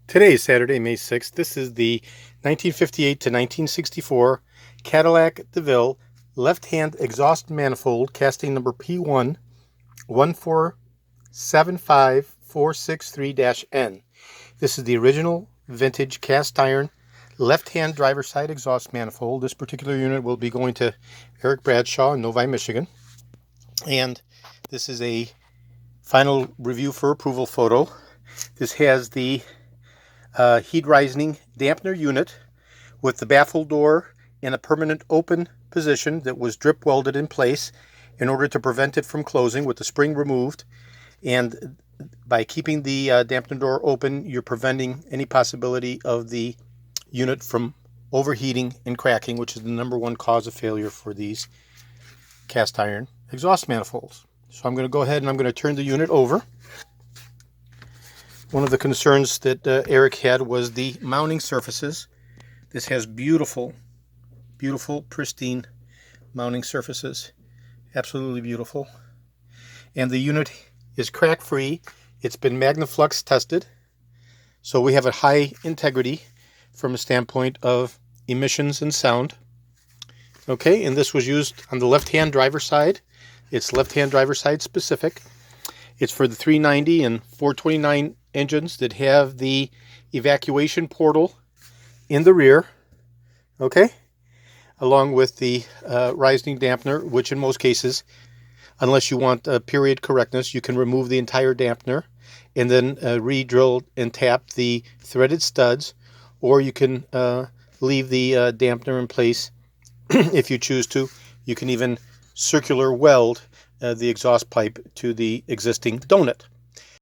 Today is Saturday, May 6th. This is the 1958 to 1964 Cadillac DeVille left-hand exhaust manifold, casting number P1 1475463-N. This is the original vintage cast iron left-hand driver's side exhaust manifold. This particular unit will be going to Eric Bradshaw in Novi, Michigan. And this is a final review for approval photo. This has the Heat-Riser Dampner unit with the baffle door in a permanent open position that was drip welded in place in order to prevent it from closing with the spring removed. And by keeping the dampener door open, you're preventing any possibility of the unit from overheating and cracking, which is the #1 cause of failure for these cast iron exhaust manifolds. So I'm going to go ahead and I'm going to turn the unit over. One of the concerns that Eric had was the mounting surfaces. This has beautiful, pristine mounting surfaces. Absolutely beautiful. And the unit is crack-free. It's been MagnaFlux tested. So we have a high integrity from a standpoint of emissions and sound. Okay, and this was used on the left-hand driver side. It's left-hand driver side specific. It's for the 390 and 429 engines that have the evacuation portal in the rear, okay, along with the rising dampener, which in most cases, unless you want period correctness, you can remove the entire dampener and then re-drill and tap the threaded studs, or you can leave the dampener in place if you choose to. You can even circular weld the exhaust pipe to the existing donut.